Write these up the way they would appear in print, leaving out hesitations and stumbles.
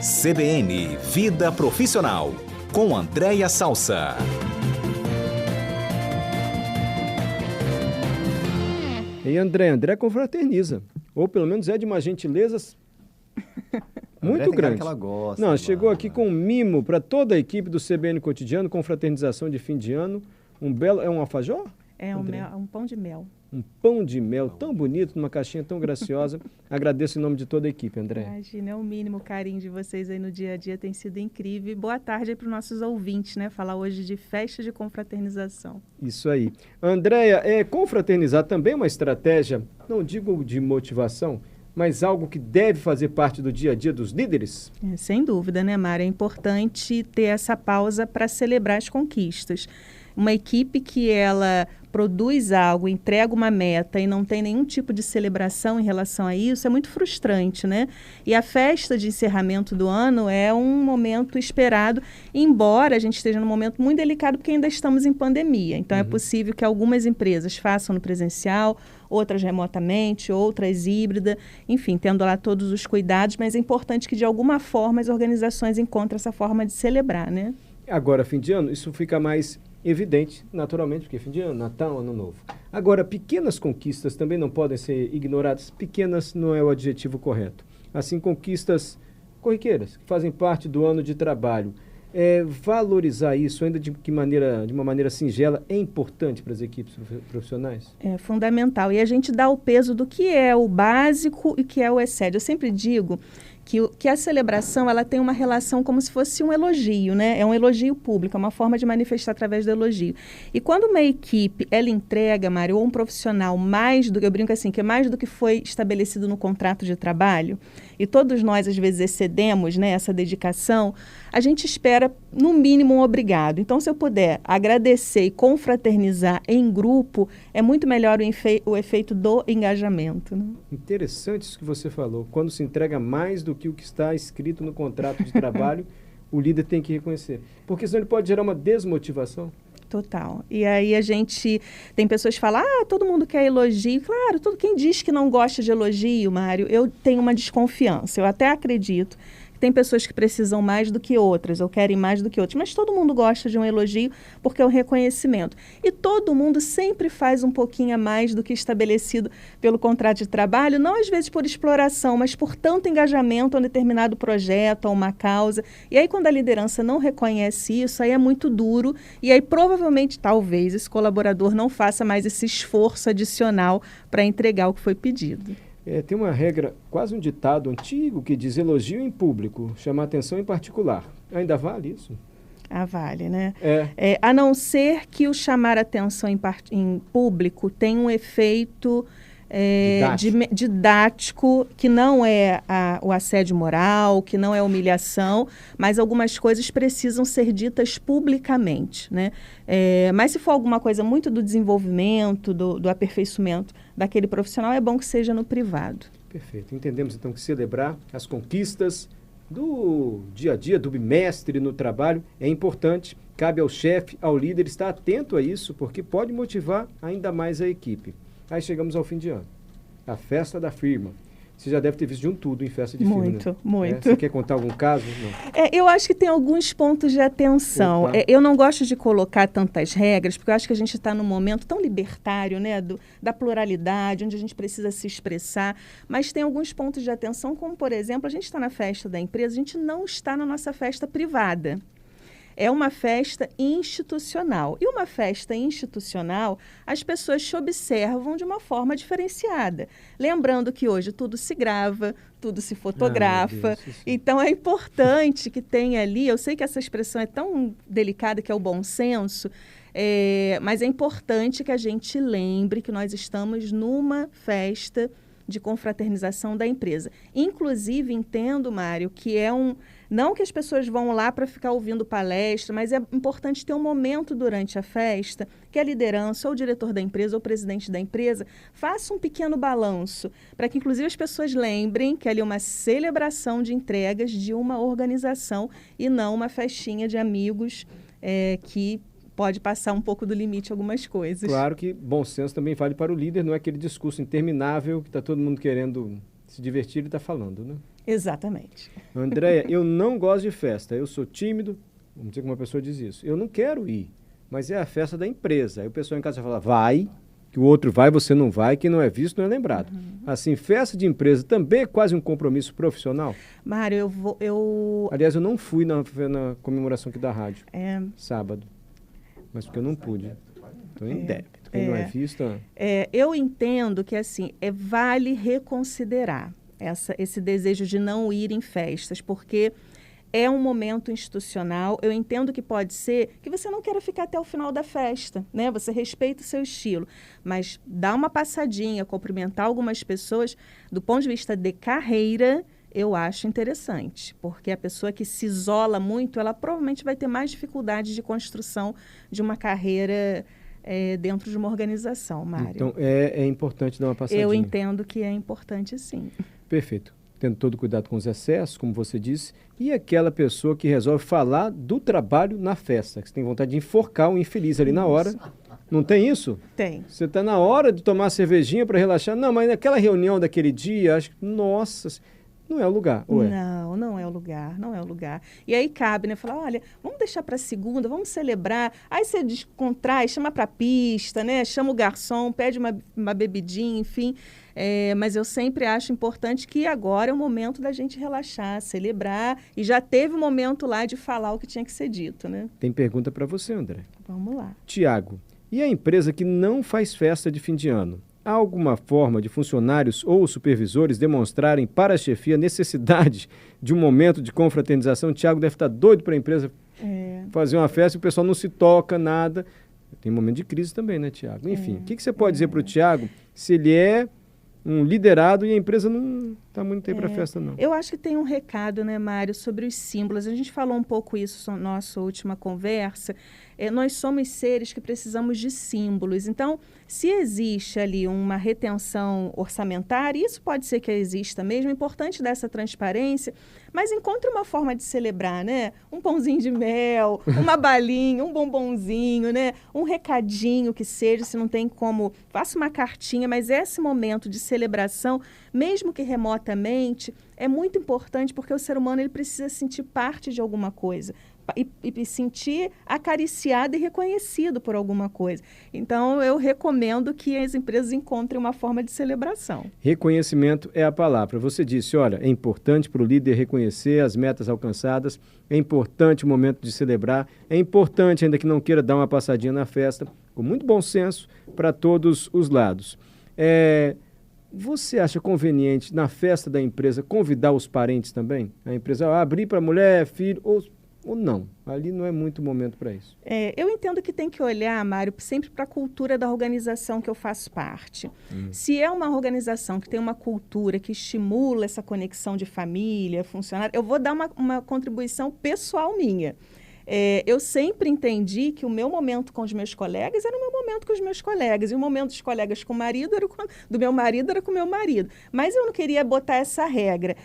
CBN Vida Profissional, com Andréia Salsa. E André confraterniza, ou pelo menos é de uma gentileza muito grande. Que ela gosta, não, chegou aqui com um mimo para toda a equipe do CBN Cotidiano, confraternização de fim de ano. É um alfajor? É um pão de mel. Um pão de mel tão bonito, numa caixinha tão graciosa. Agradeço em nome de toda a equipe, André. Imagina, é o mínimo carinho de vocês aí no dia a dia, tem sido incrível. E boa tarde aí para os nossos ouvintes, né? Falar hoje de festa de confraternização. Isso aí. Andréia, confraternizar também é uma estratégia, não digo de motivação, mas algo que deve fazer parte do dia a dia dos líderes? Sem dúvida, né, Mara? É importante ter essa pausa para celebrar as conquistas. Uma equipe que ela produz algo, entrega uma meta e não tem nenhum tipo de celebração em relação a isso, é muito frustrante, né? E a festa de encerramento do ano é um momento esperado, embora a gente esteja num momento muito delicado, porque ainda estamos em pandemia. Então, é possível que algumas empresas façam no presencial, outras remotamente, outras híbrida, enfim, tendo lá todos os cuidados, mas é importante que, de alguma forma, as organizações encontrem essa forma de celebrar, né? Agora, fim de ano, isso fica mais evidente, naturalmente, porque fim de ano, Natal, Ano Novo. Agora, pequenas conquistas também não podem ser ignoradas. Pequenas não é o adjetivo correto. Assim, conquistas corriqueiras, que fazem parte do ano de trabalho. Valorizar isso, ainda de uma maneira singela, é importante para as equipes profissionais? É fundamental. E a gente dá o peso do que é o básico e o que é o excede. Eu sempre digo que a celebração ela tem uma relação como se fosse um elogio, né? É um elogio público, é uma forma de manifestar através do elogio. E quando uma equipe, ela entrega, Mário, ou um profissional eu brinco assim, que é mais do que foi estabelecido no contrato de trabalho, e todos nós às vezes excedemos, né, essa dedicação, a gente espera no mínimo um obrigado. Então, se eu puder agradecer e confraternizar em grupo, é muito melhor o efeito do engajamento, né? Interessante isso que você falou. Quando se entrega mais do que o que está escrito no contrato de trabalho, o líder tem que reconhecer. Porque senão ele pode gerar uma desmotivação. Total. E aí tem pessoas que falam, todo mundo quer elogio. Claro, quem diz que não gosta de elogio, Mário, eu tenho uma desconfiança. Eu até acredito que tem pessoas que precisam mais do que outras, ou querem mais do que outras, mas todo mundo gosta de um elogio porque é um reconhecimento. E todo mundo sempre faz um pouquinho a mais do que estabelecido pelo contrato de trabalho, não às vezes por exploração, mas por tanto engajamento a um determinado projeto, a uma causa. E aí quando a liderança não reconhece isso, aí é muito duro, e aí provavelmente, talvez, esse colaborador não faça mais esse esforço adicional para entregar o que foi pedido. Tem uma regra, quase um ditado antigo, que diz elogio em público, chamar atenção em particular. Ainda vale isso? Vale, né? A não ser que o chamar atenção em público tenha um efeito didático, que não é o assédio moral, que não é humilhação, mas algumas coisas precisam ser ditas publicamente, né? Mas se for alguma coisa muito do desenvolvimento, do aperfeiçoamento daquele profissional, é bom que seja no privado. Perfeito. Entendemos então que celebrar as conquistas do dia a dia, do bimestre no trabalho, é importante. Cabe ao chefe, ao líder estar atento a isso, porque pode motivar ainda mais a equipe. Aí chegamos ao fim de ano, a festa da firma. Você já deve ter visto de um tudo em festa de firma, né? Muito. Você quer contar algum caso? Não. Eu acho que tem alguns pontos de atenção. Eu não gosto de colocar tantas regras, porque eu acho que a gente está num momento tão libertário, né, da pluralidade, onde a gente precisa se expressar, mas tem alguns pontos de atenção, como, por exemplo, a gente está na festa da empresa, a gente não está na nossa festa privada. É uma festa institucional. E uma festa institucional, as pessoas te observam de uma forma diferenciada. Lembrando que hoje tudo se grava, tudo se fotografa. Então, é importante que tenha ali, eu sei que essa expressão é tão delicada, que é o bom senso, mas é importante que a gente lembre que nós estamos numa festa de confraternização da empresa. Inclusive, entendo, Mário, que não que as pessoas vão lá para ficar ouvindo palestra, mas é importante ter um momento durante a festa que a liderança, ou o diretor da empresa, ou o presidente da empresa, faça um pequeno balanço, para que, inclusive, as pessoas lembrem que ali é uma celebração de entregas de uma organização e não uma festinha de amigos que pode passar um pouco do limite algumas coisas. Claro que bom senso também vale para o líder, não é aquele discurso interminável que está todo mundo querendo se divertir, ele está falando, né? Exatamente. Andréia, eu não gosto de festa, eu sou tímido, vamos dizer que uma pessoa diz isso, eu não quero ir, mas é a festa da empresa. Aí o pessoal em casa fala, vai, que o outro vai, você não vai, quem não é visto não é lembrado. Assim, festa de empresa também é quase um compromisso profissional? Mário, Aliás, eu não fui na comemoração aqui da rádio, sábado, mas porque eu não pude. Estou em débito. Quem não é visto... eu entendo que, assim, vale reconsiderar esse desejo de não ir em festas, porque é um momento institucional. Eu entendo que pode ser que você não queira ficar até o final da festa, né? Você respeita o seu estilo, mas dá uma passadinha, cumprimentar algumas pessoas, do ponto de vista de carreira, eu acho interessante, porque a pessoa que se isola muito, ela provavelmente vai ter mais dificuldade de construção de uma carreira dentro de uma organização, Mário. Então, é importante dar uma passadinha. Eu entendo que é importante, sim. Perfeito. Tendo todo cuidado com os excessos, como você disse, e aquela pessoa que resolve falar do trabalho na festa, que você tem vontade de enforcar o infeliz ali na hora. Não tem isso? Tem. Você está na hora de tomar cervejinha para relaxar. Não, mas naquela reunião daquele dia, acho que, nossa, não é o lugar. Ou é? Não, não é o lugar, não é o lugar. E aí cabe, né? Falar, olha, vamos deixar para segunda, vamos celebrar. Aí você descontrai, chama para pista, né? Chama o garçom, pede uma bebidinha, enfim. Mas eu sempre acho importante que agora é o momento da gente relaxar, celebrar. E já teve o momento lá de falar o que tinha que ser dito, né? Tem pergunta para você, André. Vamos lá. Tiago, e a empresa que não faz festa de fim de ano? Há alguma forma de funcionários ou supervisores demonstrarem para a chefia a necessidade de um momento de confraternização? O Tiago deve estar doido para a empresa fazer uma festa e o pessoal não se toca, nada. Tem momento de crise também, né, Tiago? Enfim, o que você pode dizer para o Tiago se ele é um liderado e a empresa não está muito tempo para festa, não? Eu acho que tem um recado, né, Mário, sobre os símbolos. A gente falou um pouco isso na nossa última conversa. Nós somos seres que precisamos de símbolos. Então, se existe ali uma retenção orçamentária, isso pode ser que exista mesmo, é importante dessa transparência, mas encontre uma forma de celebrar, né? Um pãozinho de mel, uma balinha, um bombonzinho, né? Um recadinho que seja, se não tem como, faça uma cartinha, mas esse momento de celebração, mesmo que remotamente, é muito importante porque o ser humano ele precisa sentir parte de alguma coisa. E sentir acariciado e reconhecido por alguma coisa. Então, eu recomendo que as empresas encontrem uma forma de celebração. Reconhecimento é a palavra. Você disse, olha, é importante para o líder reconhecer as metas alcançadas, é importante o momento de celebrar, é importante, ainda que não queira dar uma passadinha na festa, com muito bom senso para todos os lados. Você acha conveniente, na festa da empresa, convidar os parentes também? A empresa abrir para mulher, filho, ou não? Ali não é muito momento para isso. Eu entendo que tem que olhar, Mário, sempre para a cultura da organização que eu faço parte. Se é uma organização que tem uma cultura que estimula essa conexão de família, funcionário, eu vou dar uma contribuição pessoal minha. Eu sempre entendi que o meu momento com os meus colegas era o meu momento com os meus colegas. E o momento dos colegas com o marido do meu marido era com o meu marido. Mas eu não queria botar essa regra.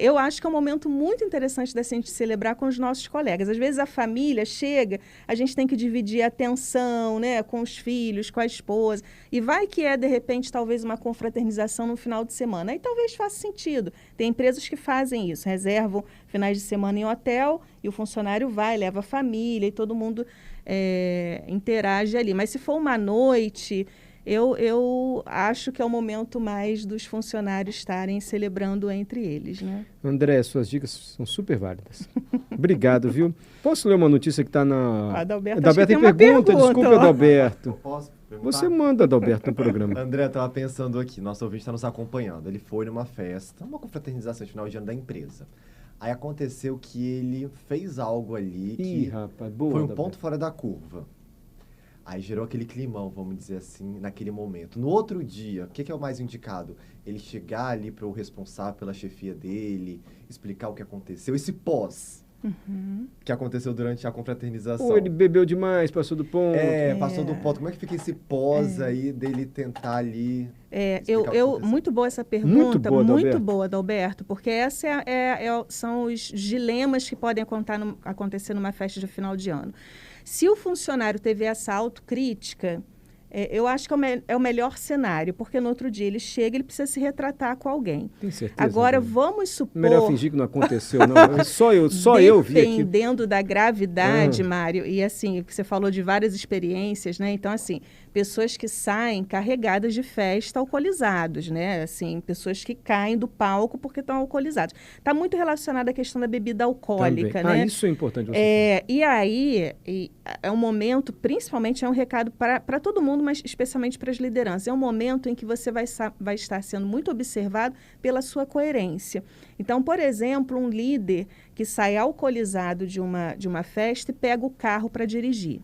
Eu acho que é um momento muito interessante da gente celebrar com os nossos colegas. Às vezes a família chega, a gente tem que dividir a atenção, né, com os filhos, com a esposa. E vai que de repente, talvez uma confraternização no final de semana. Aí talvez faça sentido. Tem empresas que fazem isso, reservam finais de semana em hotel e o funcionário vai, leva a família e todo mundo interage ali. Mas se for uma noite, eu acho que é o momento mais dos funcionários estarem celebrando entre eles, né? André, suas dicas são super válidas. Obrigado, viu? Posso ler uma notícia que está na... Adalberto tem pergunta. Desculpa, Adalberto. Posso perguntar? Você manda, Adalberto, no programa. André, estava pensando aqui, nosso ouvinte está nos acompanhando. Ele foi numa festa, uma confraternização de final de ano da empresa. Aí aconteceu que ele fez algo ali que rapaz, boa, foi um Adalberto. ponto fora da curva. Aí gerou aquele climão, vamos dizer assim, naquele momento. No outro dia, o que é o mais indicado? Ele chegar ali para o responsável pela chefia dele, explicar o que aconteceu, esse pós que aconteceu durante a confraternização. Ou ele bebeu demais, passou do ponto. Passou do ponto. Como é que fica esse pós aí dele tentar ali... Muito boa essa pergunta, muito boa, Adalberto, porque essa são os dilemas que podem acontecer numa festa de final de ano. Se o funcionário teve essa autocrítica, eu acho que é o melhor cenário, porque no outro dia ele chega, ele precisa se retratar com alguém. Tem certeza? Agora, Né? vamos supor... Melhor fingir que não aconteceu, não. Só eu vi aqui. Dependendo da gravidade, Mário, e assim, você falou de várias experiências, né? Então, assim, pessoas que saem carregadas de festa alcoolizados, né? Assim, pessoas que caem do palco porque estão alcoolizados. Está muito relacionado à questão da bebida alcoólica, também. né? Isso é importante. E aí, é um momento, principalmente é um recado para todo mundo, mas especialmente para as lideranças. É um momento em que você vai estar sendo muito observado pela sua coerência. Então, por exemplo, um líder que sai alcoolizado de uma festa e pega o carro para dirigir.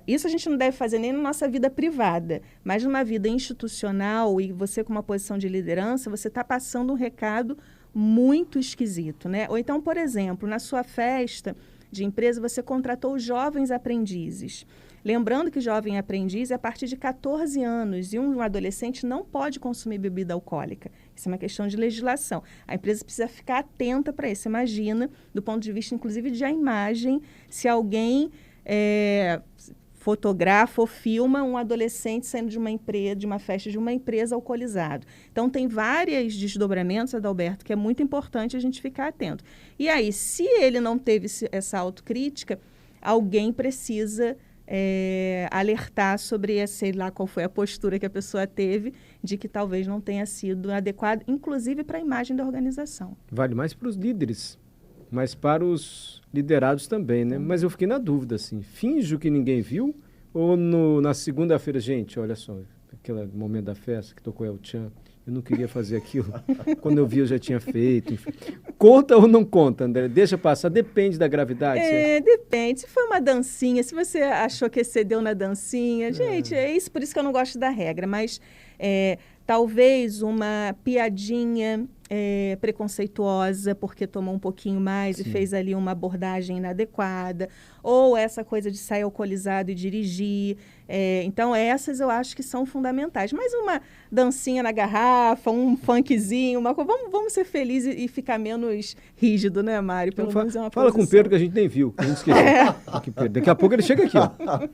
Isso a gente não deve fazer nem na nossa vida privada, mas numa vida institucional, e você com uma posição de liderança, você está passando um recado muito esquisito, né? Ou então, por exemplo, na sua festa de empresa, você contratou jovens aprendizes. Lembrando que jovem aprendiz é a partir de 14 anos e um adolescente não pode consumir bebida alcoólica. Isso é uma questão de legislação. A empresa precisa ficar atenta para isso. Imagina, do ponto de vista, inclusive, de a imagem, se alguém fotografa ou filma um adolescente saindo de uma festa de uma empresa alcoolizado. Então, tem vários desdobramentos, Adalberto, que é muito importante a gente ficar atento. E aí, se ele não teve essa autocrítica, alguém precisa alertar sobre, sei lá qual foi a postura que a pessoa teve, de que talvez não tenha sido adequado, inclusive para a imagem da organização. Vale mais para os líderes, mas para os liderados também, né? Mas eu fiquei na dúvida, assim, finjo que ninguém viu ou na segunda-feira, gente, olha só, aquele momento da festa que tocou El Chan, eu não queria fazer aquilo. Quando eu vi, eu já tinha feito. Enfim. Conta ou não conta, André? Deixa passar, depende da gravidade. Depende. Se foi uma dancinha, se você achou que excedeu na dancinha, gente, por isso que eu não gosto da regra, mas talvez uma piadinha preconceituosa, porque tomou um pouquinho mais e fez ali uma abordagem inadequada, ou essa coisa de sair alcoolizado e dirigir. Então, essas eu acho que são fundamentais. Mas uma dancinha na garrafa, um funkzinho, uma coisa. Vamos ser felizes e ficar menos rígido, né, Mário? Pelo menos é uma Fala com o Pedro que a gente nem viu, que a gente esqueceu. Daqui a pouco ele chega aqui, ó.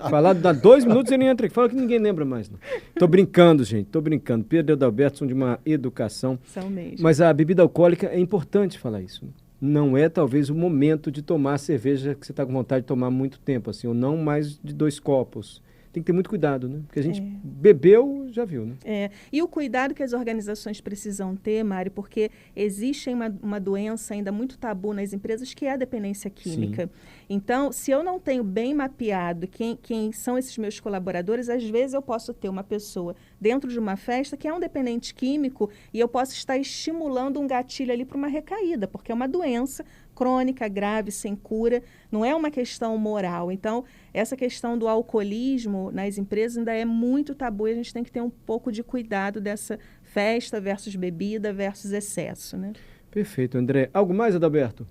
Falar, dá 2 minutos ele entra aqui. Fala que ninguém lembra mais. Não. Tô brincando, gente, tô brincando. Pedro e Adalberto são de uma educação. São mesmo. Mas a bebida alcoólica, é importante falar isso. Né? Não é, talvez, o momento de tomar a cerveja que você está com vontade de tomar há muito tempo, assim, ou não mais de 2 copos. Tem que ter muito cuidado, né? Porque a gente bebeu, já viu, né? E o cuidado que as organizações precisam ter, Mário, porque existe uma doença ainda muito tabu nas empresas, que é a dependência química. Sim. Então, se eu não tenho bem mapeado quem são esses meus colaboradores, às vezes eu posso ter uma pessoa dentro de uma festa que é um dependente químico e eu posso estar estimulando um gatilho ali para uma recaída, porque é uma doença crônica, grave, sem cura, não é uma questão moral. Então, essa questão do alcoolismo nas empresas ainda é muito tabu e a gente tem que ter um pouco de cuidado dessa festa versus bebida versus excesso, né? Perfeito, André. Algo mais, Adalberto?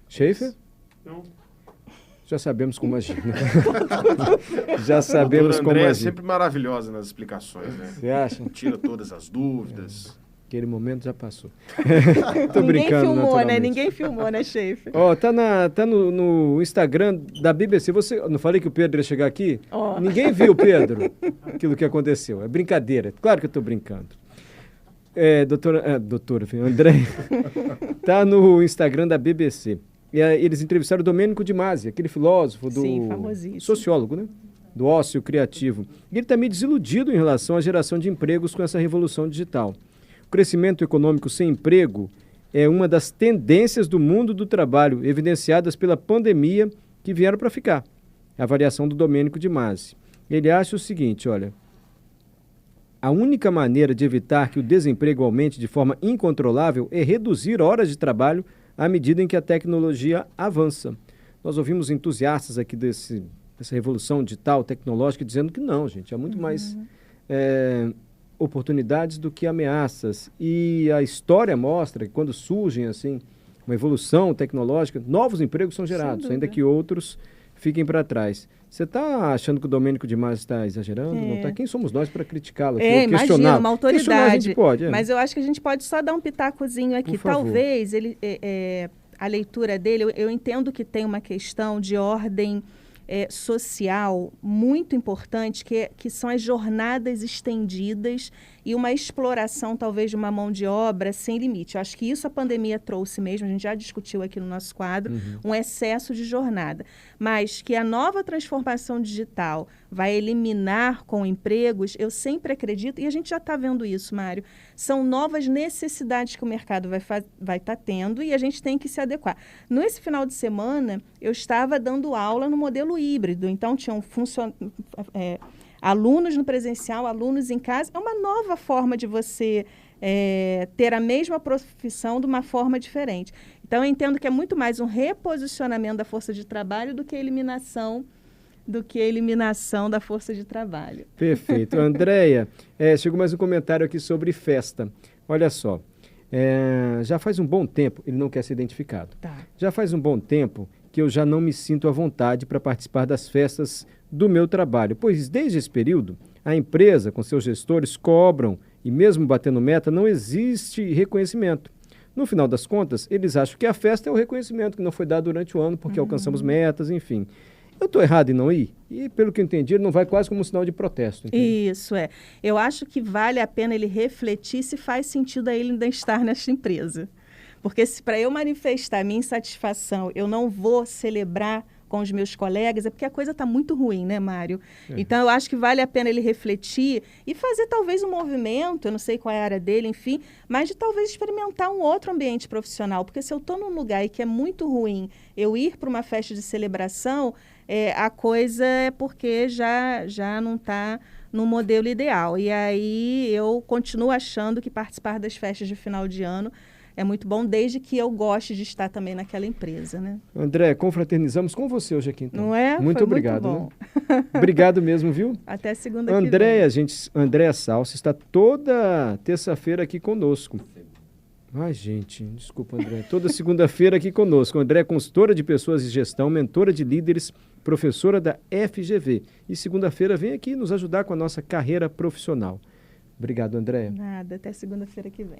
Schaefer? Não. Já sabemos como agir, né? Já sabemos como agir. André é sempre maravilhosa nas explicações, né? Você acha? Tira todas as dúvidas. Aquele momento já passou. Tô brincando, Ninguém filmou, né, Schaefer? Tá no Instagram da BBC. Não falei que o Pedro ia chegar aqui? Ninguém viu, Pedro, aquilo que aconteceu. É brincadeira. Claro que eu tô brincando. Doutora, André, tá no Instagram da BBC. E eles entrevistaram o Domênico de Masi, aquele filósofo, sociólogo, né? Do ócio criativo. E ele está meio desiludido em relação à geração de empregos com essa revolução digital. O crescimento econômico sem emprego é uma das tendências do mundo do trabalho, evidenciadas pela pandemia, que vieram para ficar. A avaliação do Domênico de Masi. Ele acha o seguinte, olha, a única maneira de evitar que o desemprego aumente de forma incontrolável é reduzir horas de trabalho à medida em que a tecnologia avança. Nós ouvimos entusiastas aqui dessa revolução digital, tecnológica, dizendo que não, gente, há muito mais oportunidades do que ameaças. E a história mostra que quando surgem assim uma evolução tecnológica, novos empregos são gerados, ainda que outros fiquem para trás. Você está achando que o Domênico de Masi está exagerando? Não tá? Quem somos nós para criticá-lo? Imagina, uma autoridade. Questionar a gente pode, Mas eu acho que a gente pode só dar um pitacozinho aqui. Talvez a leitura dele, eu entendo que tem uma questão de ordem social muito importante, que são as jornadas estendidas e uma exploração, talvez, de uma mão de obra sem limite. Eu acho que isso a pandemia trouxe mesmo, a gente já discutiu aqui no nosso quadro, um excesso de jornada. Mas que a nova transformação digital vai eliminar com empregos, eu sempre acredito, e a gente já está vendo isso, Mário, são novas necessidades que o mercado vai estar tendo e a gente tem que se adequar. Nesse final de semana, eu estava dando aula no modelo híbrido, então tinham alunos no presencial, alunos em casa. É uma nova forma de você ter a mesma profissão de uma forma diferente. Então, eu entendo que é muito mais um reposicionamento da força de trabalho do que a eliminação da força de trabalho. Perfeito. Andréia, chegou mais um comentário aqui sobre festa. Olha só, já faz um bom tempo, ele não quer ser identificado. Tá. Já faz um bom tempo que eu já não me sinto à vontade para participar das festas do meu trabalho, pois desde esse período, a empresa, com seus gestores, cobram e mesmo batendo meta, não existe reconhecimento. No final das contas, eles acham que a festa é o reconhecimento que não foi dado durante o ano porque alcançamos metas, enfim. Eu estou errado em não ir? E, pelo que eu entendi, ele não vai quase como um sinal de protesto. Entende? Isso, Eu acho que vale a pena ele refletir se faz sentido a ele ainda estar nesta empresa. Porque se para eu manifestar minha insatisfação, eu não vou celebrar com os meus colegas, é porque a coisa está muito ruim, né, Mário? Então, eu acho que vale a pena ele refletir e fazer talvez um movimento, eu não sei qual é a área dele, enfim, mas de talvez experimentar um outro ambiente profissional. Porque se eu estou num lugar e que é muito ruim, eu ir para uma festa de celebração, a coisa é porque já não está no modelo ideal. E aí eu continuo achando que participar das festas de final de ano é muito bom, desde que eu goste de estar também naquela empresa, né? André, confraternizamos com você hoje aqui, então. Não é? Muito Foi obrigado. Muito bom. Né? Obrigado mesmo, viu? Até segunda que vem. Andréia Salsa está toda terça-feira aqui conosco. Ai, gente, desculpa, André. Toda segunda-feira aqui conosco. André é consultora de pessoas e gestão, mentora de líderes, professora da FGV. E segunda-feira vem aqui nos ajudar com a nossa carreira profissional. Obrigado, André. Nada, até segunda-feira que vem.